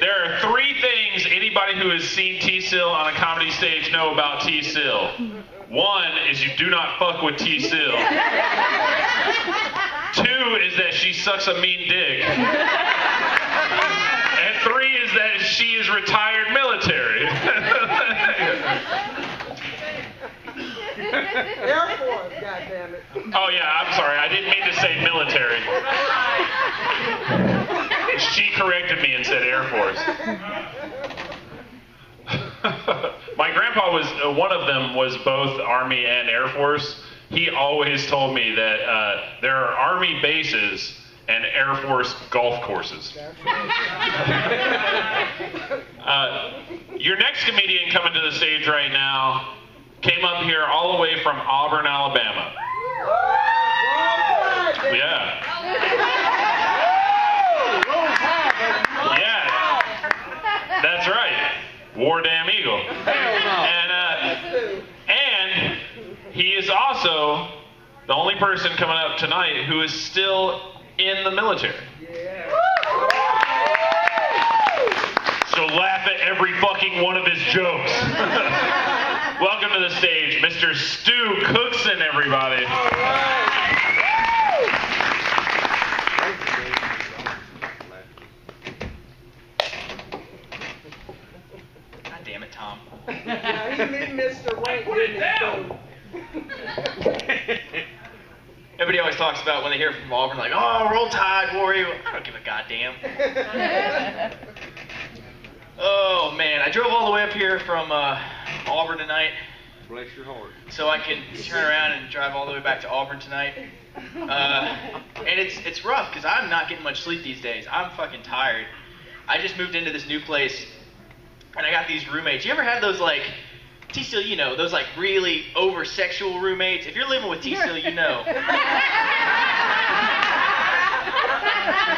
There are 3 things anybody who has seen T-Sil on a comedy stage know about T-Sil. 1 is you do not fuck with T-Sil. 2 is that she sucks a mean dick. And 3 is that she is retired military. Air Force, goddammit. Oh yeah, I'm sorry, I didn't mean to say military. She corrected me and said Air Force. My grandpa was, one of them was both Army and Air Force. He always told me that there are Army bases and Air Force golf courses. Your next comedian coming to the stage right now came up here all the way from Auburn, Alabama. Yeah. Yeah, that's right. War Damn Eagle. And he is also the only person coming up tonight who is still in the military. So laugh at every fucking one of his jokes. Welcome to the stage, Mr. Stu Cookson, everybody. God damn it, Tom. Yeah, he Mr. White. Put it down. Everybody always talks about when they hear from Auburn, like, oh, roll tide, Warrior. I don't give a goddamn. Oh, man. I drove all the way up here from Auburn tonight. Bless your heart. So I can turn around and drive all the way back to Auburn tonight. And it's rough because I'm not getting much sleep these days. I'm fucking tired. I just moved into this new place, and I got these roommates. You ever had those, like, T-Sil, you know, those, like, really over-sexual roommates? If you're living with T-Sil, you know.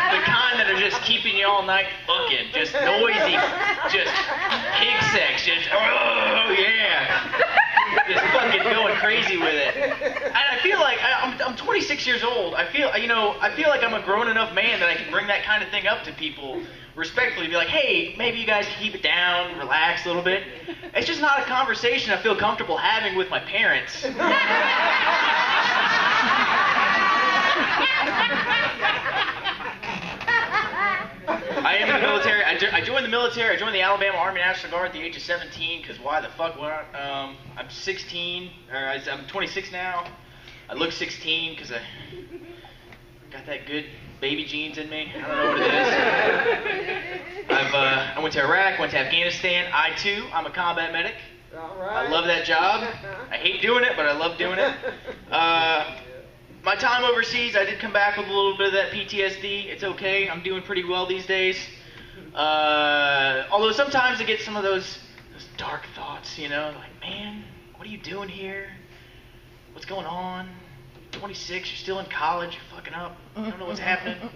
The kind that are just keeping you all night fucking, just noisy, just pig sex, just, oh, yeah. Just fucking going crazy with it. And I feel like, I'm 26 years old. I feel like I'm a grown enough man that I can bring that kind of thing up to people respectfully. Be like, hey, maybe you guys can keep it down, relax a little bit. It's just not a conversation I feel comfortable having with my parents. I am in the military. I joined the military. I joined the Alabama Army National Guard at the age of 17, because why the fuck would I? I'm 16, or I'm 26 now. I look 16 because I got that good baby genes in me. I don't know what it is. I went to Iraq, went to Afghanistan. I'm a combat medic. All right. I love that job. I hate doing it, but I love doing it. My time overseas, I did come back with a little bit of that PTSD. It's okay. I'm doing pretty well these days. Although sometimes I get some of those dark thoughts, you know, like, man, what are you doing here? What's going on? 26, you're still in college, you're fucking up. I don't know what's happening.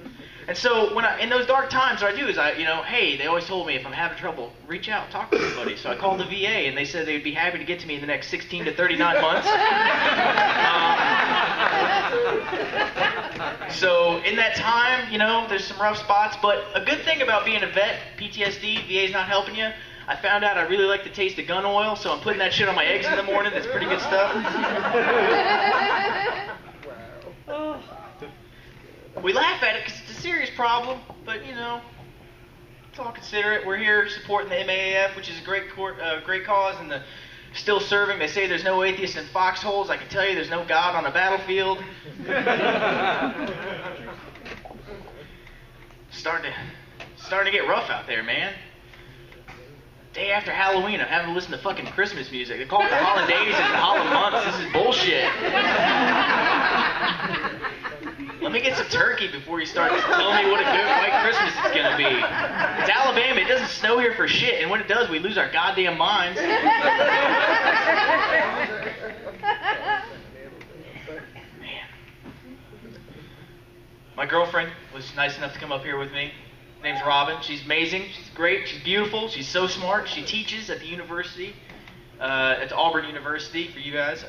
And so in those dark times, what I do is hey, they always told me if I'm having trouble, reach out, talk to somebody. So I called the VA, and they said they'd be happy to get to me in the next 16 to 39 months. So in that time, there's some rough spots, but a good thing about being a vet, PTSD, VA's not helping you. I found out I really like the taste of gun oil, so I'm putting that shit on my eggs in the morning. That's pretty good stuff. We laugh at it because it's a serious problem, but let's all consider it. We're here supporting the MAAF, which is a great cause, and still serving. They say there's no atheists in foxholes. I can tell you there's no God on a battlefield. Starting to get rough out there, man. Day after Halloween, I'm having to listen to fucking Christmas music. They call it the holidays and the holiday months. This is bullshit. Let me get some turkey before you start telling me what a good white Christmas is gonna be. It's Alabama. It doesn't snow here for shit, and when it does, we lose our goddamn minds. Man. My girlfriend was nice enough to come up here with me. Her name's Robin. She's amazing. She's great. She's beautiful. She's so smart. She teaches at the university, at Auburn University for you guys.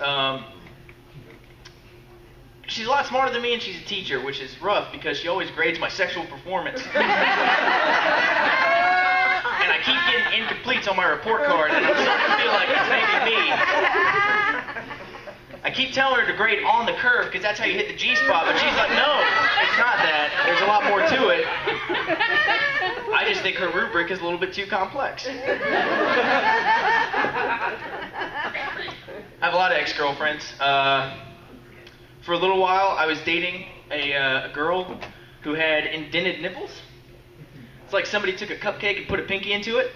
She's a lot smarter than me, and she's a teacher, which is rough because she always grades my sexual performance. incompletes on my report card, and I'm starting to feel like it's maybe me. I keep telling her to grade on the curve because that's how you hit the G-spot, but she's like, no, it's not that. There's a lot more to it. I just think her rubric is a little bit too complex. I have a lot of ex-girlfriends. For a little while, I was dating a girl who had indented nipples. It's like somebody took a cupcake and put a pinky into it.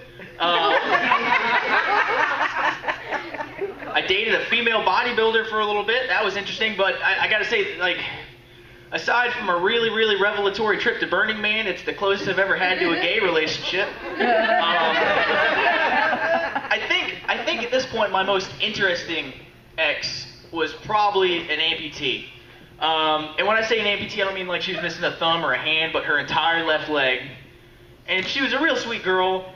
I dated a female bodybuilder for a little bit. That was interesting, but I gotta say, like, aside from a really, really revelatory trip to Burning Man, it's the closest I've ever had to a gay relationship. I think at this point, my most interesting ex was probably an amputee. And when I say an amputee, I don't mean like she was missing a thumb or a hand, but her entire left leg. And she was a real sweet girl.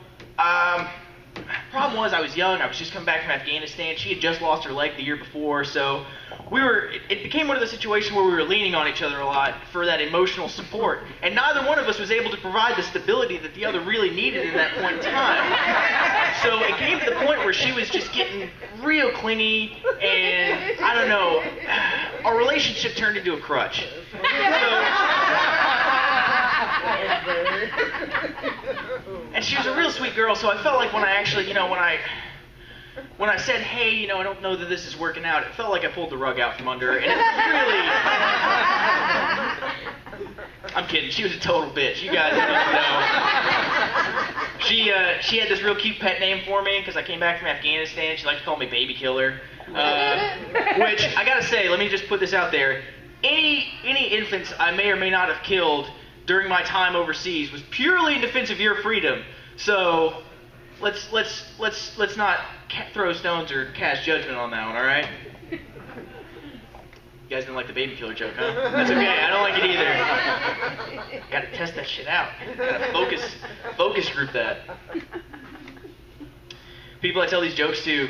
Problem was, I was young. I was just coming back from Afghanistan. She had just lost her leg the year before, so it became one of those situations where we were leaning on each other a lot for that emotional support. And neither one of us was able to provide the stability that the other really needed in that point in time. So it came to the point where she was just getting real clingy, and I don't know, our relationship turned into a crutch. And she was a real sweet girl, so I felt like when I actually, when I said, hey, I don't know that this is working out, it felt like I pulled the rug out from under her, and it was really... I'm kidding, she was a total bitch. You guys don't know. She had this real cute pet name for me, because I came back from Afghanistan. She liked to call me Baby Killer, which, I gotta say, let me just put this out there. Any infants I may or may not have killed during my time overseas was purely in defense of your freedom. So let's not throw stones or cast judgment on that one, all right? You guys didn't like the baby killer joke, huh? That's okay. I don't like it either. Got to test that shit out. Got to focus group that. People I tell these jokes to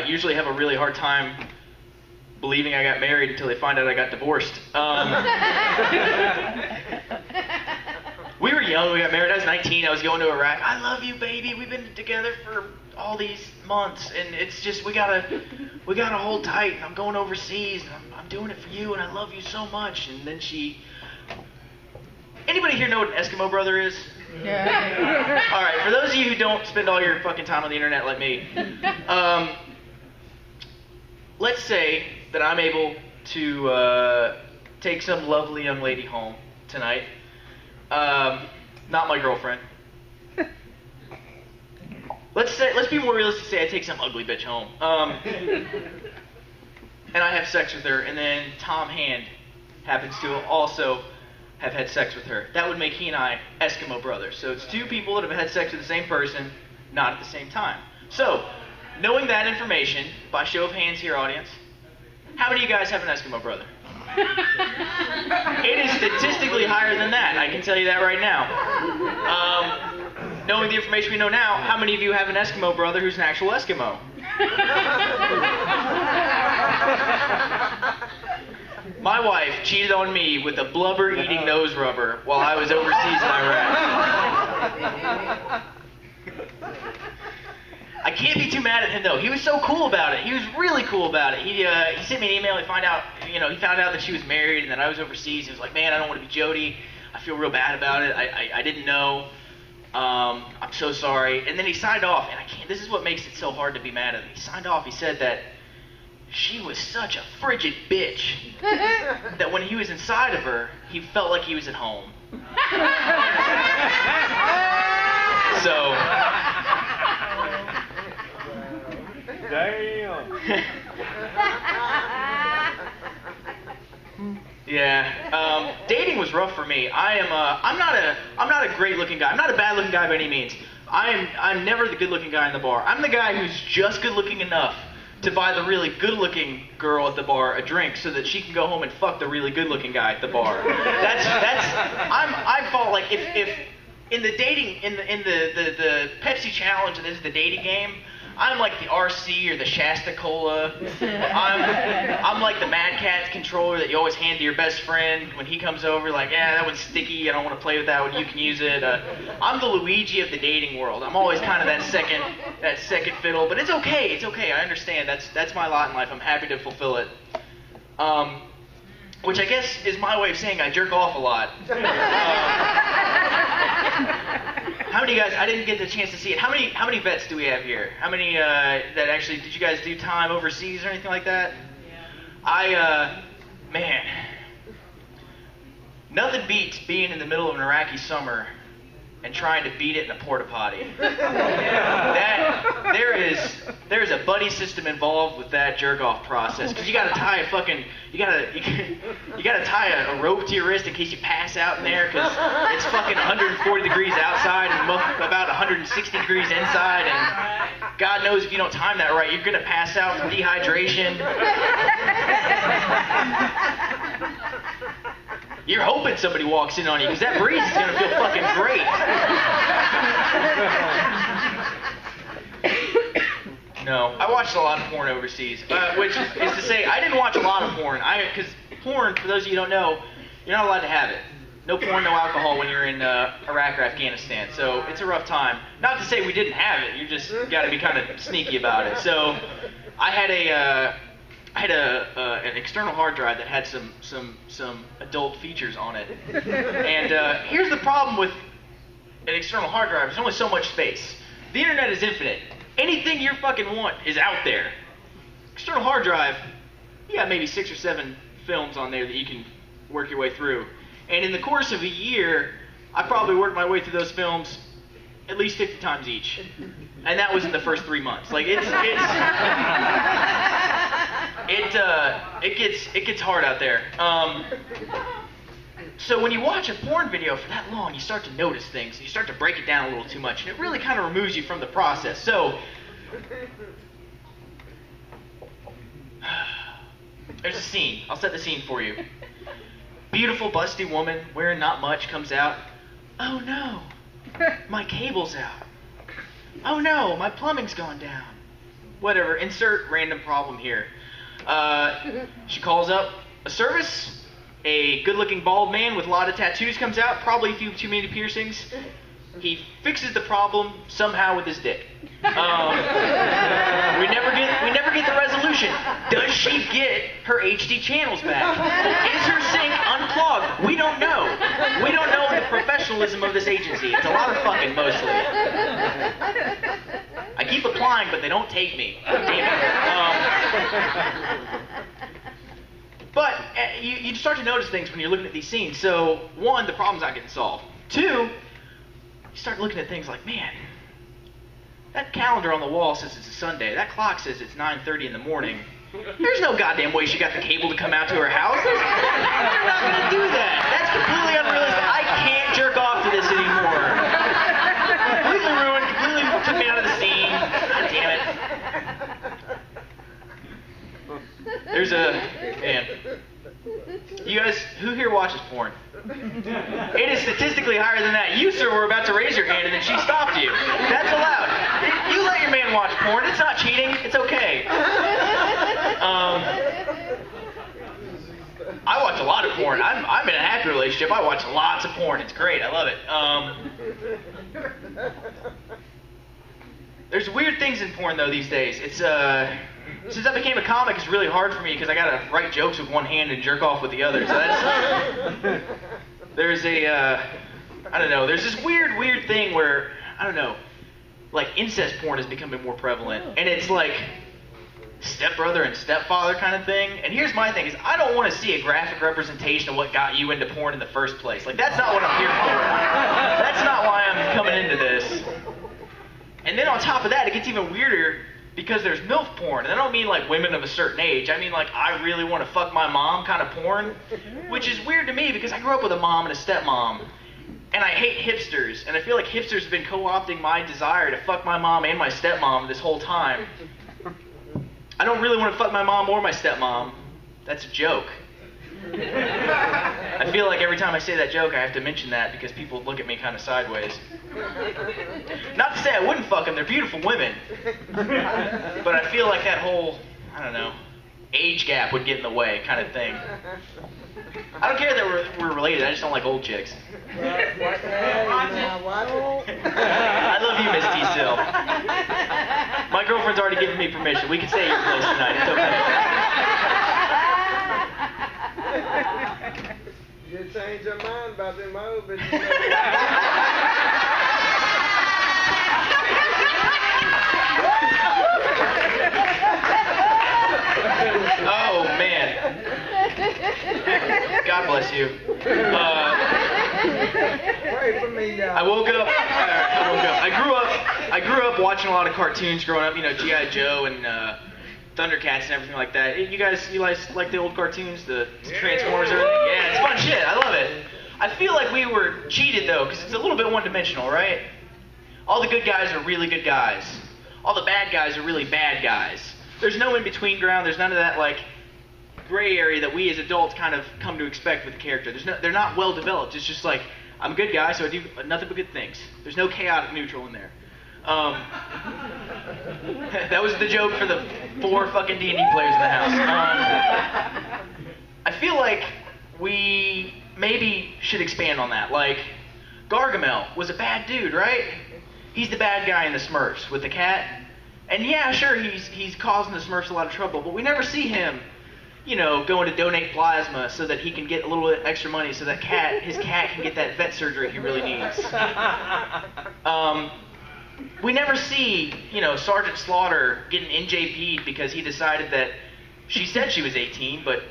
usually have a really hard time believing I got married until they find out I got divorced. We were young, we got married. I was 19, I was going to Iraq. I love you, baby. We've been together for all these months, and it's just, we gotta hold tight, and I'm going overseas, and I'm doing it for you, and I love you so much. And then anybody here know what an Eskimo brother is? Yeah. All right, for those of you who don't spend all your fucking time on the internet like me, let's say that I'm able to take some lovely young lady home tonight. Not my girlfriend. Let's be more realistic. Say I take some ugly bitch home. And I have sex with her, and then Tom Hand happens to also have had sex with her. That would make he and I Eskimo brothers. So it's two people that have had sex with the same person, not at the same time. So, knowing that information, by show of hands here, audience, how many of you guys have an Eskimo brother? It is statistically higher than that, I can tell you that right now. Knowing the information we know now, how many of you have an Eskimo brother who's an actual Eskimo? My wife cheated on me with a blubber-eating nose rubber while I was overseas in Iraq. I can't be too mad at him though. He was so cool about it. He was really cool about it. He sent me an email. He found out that she was married and that I was overseas. He was like, "Man, I don't want to be Jody. I feel real bad about it. I didn't know. I'm so sorry." And then he signed off. And this is what makes it so hard to be mad at him. He signed off. He said that she was such a frigid bitch that when he was inside of her, he felt like he was at home. So. Damn. Yeah. Dating was rough for me. I'm not a great looking guy. I'm not a bad looking guy by any means. I'm never the good looking guy in the bar. I'm the guy who's just good looking enough to buy the really good looking girl at the bar a drink so that she can go home and fuck the really good looking guy at the bar. I felt like if in the dating in the Pepsi challenge, this is the dating game, I'm like the RC or the Shasta Cola. I'm like the Mad Catz controller that you always hand to your best friend when he comes over. Like, yeah, that one's sticky. I don't want to play with that one. You can use it. I'm the Luigi of the dating world. I'm always kind of that second fiddle. But it's okay. It's okay. I understand. That's my lot in life. I'm happy to fulfill it. Which I guess is my way of saying I jerk off a lot. How many guys? I didn't get the chance to see it. How many vets do we have here? How many that actually did you guys do time overseas or anything like that? Yeah. Man, nothing beats being in the middle of an Iraqi summer and trying to beat it in a porta potty. There's a buddy system involved with that jerk off process because you gotta tie a rope to your wrist in case you pass out in there because it's fucking 140 degrees outside and about 160 degrees inside, and God knows if you don't time that right, you're gonna pass out from dehydration. You're hoping somebody walks in on you because that breeze is gonna feel fucking great. No, I watched a lot of porn overseas, which is to say, I didn't watch a lot of porn. Because porn, for those of you who don't know, you're not allowed to have it. No porn, no alcohol when you're in Iraq or Afghanistan. So it's a rough time. Not to say we didn't have it. You just got to be kind of sneaky about it. So I had an external hard drive that had some adult features on it. And here's the problem with an external hard drive. There's only so much space. The internet is infinite. Anything you fucking want is out there. External hard drive, you got maybe 6 or 7 films on there that you can work your way through. And in the course of a year, I probably worked my way through those films at least 50 times each. And that was in the first 3 months. Like it gets hard out there. So when you watch a porn video for that long, you start to notice things, and you start to break it down a little too much, and it really kind of removes you from the process. So there's a scene. I'll set the scene for you. Beautiful, busty woman, wearing not much, comes out. Oh no, my cable's out. Oh no, my plumbing's gone down. Whatever, insert random problem here. She calls up a service. A good-looking bald man with a lot of tattoos comes out, probably a few too many piercings. He fixes the problem somehow with his dick. We never get the resolution. Does she get her HD channels back? Is her sink unclogged? We don't know. We don't know the professionalism of this agency. It's a lot of fucking mostly. I keep applying, but they don't take me. Damn it. But you start to notice things when you're looking at these scenes. So, 1, the problem's not getting solved. 2, you start looking at things like, man, that calendar on the wall says it's a Sunday. That clock says it's 9:30 in the morning. There's no goddamn way she got the cable to come out to her house. They're not going to do that. That's completely unrealistic. I can't jerk off to this anymore. Completely ruined. Completely took me out of the scene. God damn it. There's man. You guys, who here watches porn? It is statistically higher than that. You, sir, were about to raise your hand and then she stopped you. That's allowed. You let your man watch porn. It's not cheating. It's okay. I watch a lot of porn. I'm in a happy relationship. I watch lots of porn. It's great. I love it. There's weird things in porn, though, these days. It's, since I became a comic, it's really hard for me because I gotta write jokes with one hand and jerk off with the other. So that's, there's I don't know, there's this weird thing where, I don't know, like incest porn is becoming more prevalent. And it's like stepbrother and stepfather kind of thing. And here's my thing, is I don't want to see a graphic representation of what got you into porn in the first place. Like, that's not what I'm here for. That's not why I'm coming into this. And then on top of that, it gets even weirder because there's MILF porn. And I don't mean like women of a certain age. I mean like I really want to fuck my mom kind of porn, which is weird to me because I grew up with a mom and a stepmom. And I hate hipsters. And I feel like hipsters have been co-opting my desire to fuck my mom and my stepmom this whole time. I don't really want to fuck my mom or my stepmom. That's a joke. I feel like every time I say that joke, I have to mention that because people look at me kind of sideways. Not to say I wouldn't fuck them, they're beautiful women. But I feel like that whole, I don't know, age gap would get in the way kind of thing. I don't care that we're related, I just don't like old chicks. I love you, Miss T-Sill. My girlfriend's already given me permission. We can stay at your place tonight, it's okay. You change your mind about them old bitches. Oh, man. God bless you. Pray for me, y'all. I woke up. I grew up watching a lot of cartoons growing up. You know, G.I. Joe and Thundercats and everything like that. You guys like the old cartoons, the Transformers, and everything? Yeah, it's fun shit. I love it. I feel like we were cheated though, because it's a little bit one-dimensional, right? All the good guys are really good guys. All the bad guys are really bad guys. There's no in-between ground. There's none of that like gray area that we as adults kind of come to expect with the character. They're not well developed. It's just like, I'm a good guy, so I do nothing but good things. There's no chaotic neutral in there. That was the joke for the 4 fucking D&D players in the house. I feel like we maybe should expand on that. Like, Gargamel was a bad dude, right? He's the bad guy in the Smurfs with the cat. And yeah, sure, he's causing the Smurfs a lot of trouble, but we never see him, you know, going to donate plasma so that he can get a little bit extra money so that his cat can get that vet surgery he really needs. We never see, you know, Sergeant Slaughter getting NJP'd because he decided that she said she was 18, but,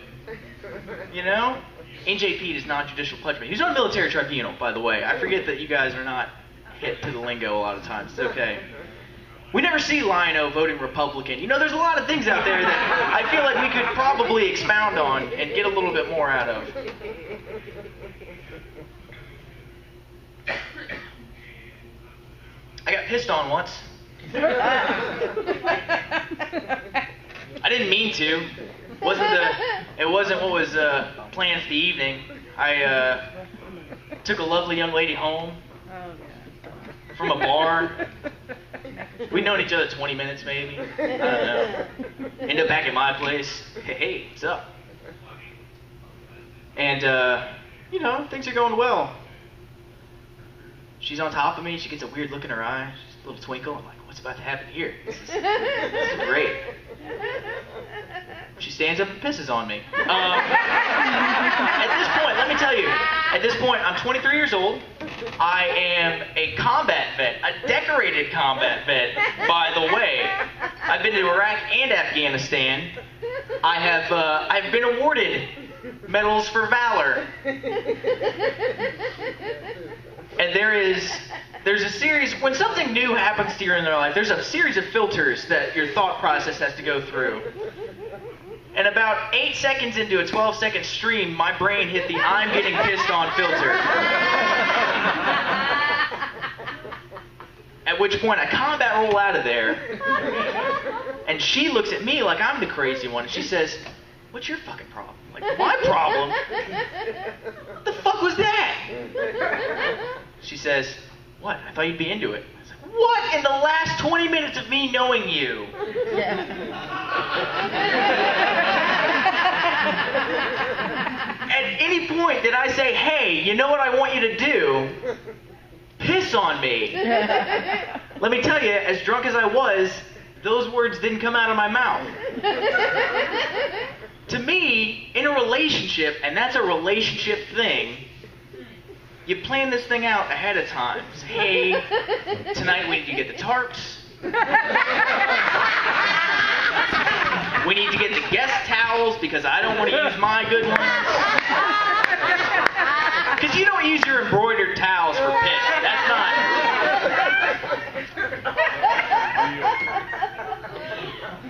you know, NJP'd is non-judicial punishment. He's on a military tribunal, by the way. I forget that you guys are not hip to the lingo a lot of times. It's okay. We never see Lion-O voting Republican. You know, there's a lot of things out there that I feel like we could probably expound on and get a little bit more out of. I got pissed on once. I didn't mean to. It wasn't what was planned for the evening. I took a lovely young lady home from a bar. We'd known each other 20 minutes maybe. I don't know. End up back at my place. Hey, what's up? And, you know, things are going well. She's on top of me. She gets a weird look in her eye. She's a little twinkle. I'm like, what's about to happen here? This is great. She stands up and pisses on me. At this point, let me tell you, at this point, I'm 23 years old. I am a combat vet, a decorated combat vet, by the way. I've been to Iraq and Afghanistan. I've been awarded medals for valor. And there's a series, when something new happens to you in their life, there's a series of filters that your thought process has to go through. And about 8 seconds into a 12-second stream, my brain hit the I'm getting pissed on filter. At which point I combat roll out of there, and she looks at me like I'm the crazy one, and she says, what's your fucking problem? Like, my problem? What the fuck was that? She says, what? I thought you'd be into it. I was like, what in the last 20 minutes of me knowing you? At any point did I say, hey, you know what I want you to do? Piss on me. Let me tell you, as drunk as I was, those words didn't come out of my mouth. To me, in a relationship, and that's a relationship thing, you plan this thing out ahead of time. Say, hey, tonight we need to get the tarps. We need to get the guest towels because I don't want to use my good ones. Because you don't use your embroidered towels for piss. That's not...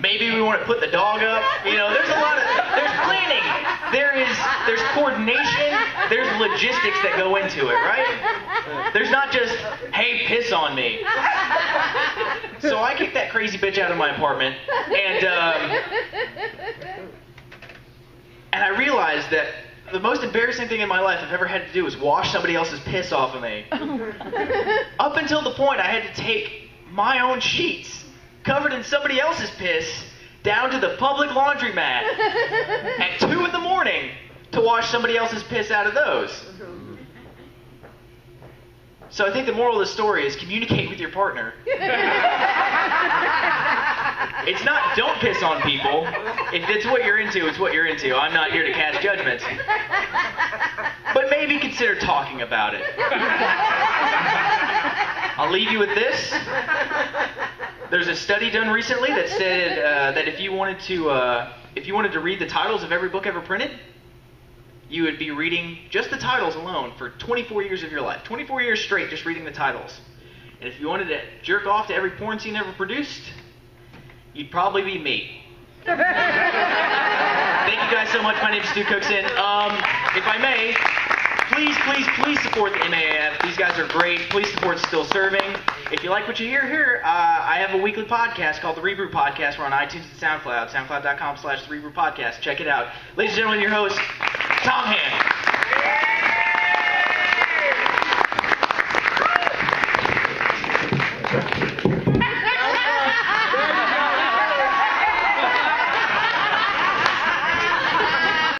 Maybe we want to put the dog up. You know, there's planning. There's coordination. There's logistics that go into it, right? There's not just, hey, piss on me. So I kicked that crazy bitch out of my apartment, and I realized that The most embarrassing thing in my life I've ever had to do was wash somebody else's piss off of me. Up until the point I had to take my own sheets, covered in somebody else's piss, down to the public laundromat at 2 in the morning to wash somebody else's piss out of those. So I think the moral of the story is communicate with your partner. It's not don't piss on people. If it's what you're into, it's what you're into. I'm not here to cast judgment. But maybe consider talking about it. I'll leave you with this. There's a study done recently that said that if you wanted to read the titles of every book ever printed, you would be reading just the titles alone for 24 years of your life. 24 years straight just reading the titles. And if you wanted to jerk off to every porn scene ever produced, you'd probably be me. Thank you guys so much. My name is Stu Cookson. If I may, please support the MAAF. These guys are great. Please support Still Serving. If you like what you hear here, I have a weekly podcast called The Rebrew Podcast. We're on iTunes and SoundCloud. SoundCloud.com/The Rebrew Podcast. Check it out. Ladies and gentlemen, your host, Tom Hand.